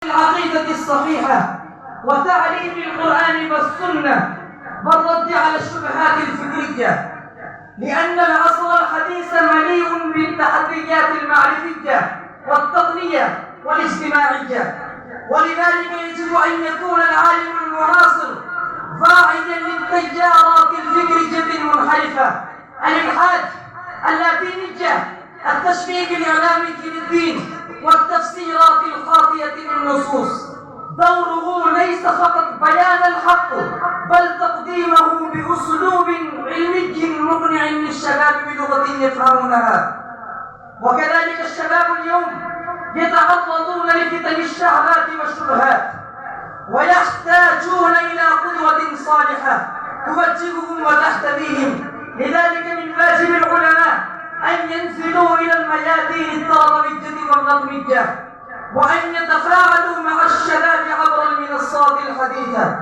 العقيدة الصحيحة وتعليم القرآن والسنة والرد على الشبهات الفكرية، لأن العصر الحديث مليء بالتحديات المعرفية والتقنية والاجتماعية، ولذلك يجب أن يكون العالم المعاصر فاعلا للتيارات الفكرية المنحرفة، الإلحاد، اللاتينية، التشويق الإعلامي للدين والتفسيرات الخاطئة للنصوص. دوره ليس فقط بيان الحق بل تقديمه بأسلوب علمي مقنع للشباب بلغة يفهمونها. وكذلك الشباب اليوم يتعرضون لفتن الشهوات والشبهات ويحتاجون إلى قدوة صالحة توجههم وتحتويهم، لذلك من واجب العلماء أن ينزلوا إلى الميادين التربوية والرقمية وأن يتفاعلوا مع الشباب عبر المنصات الحديثة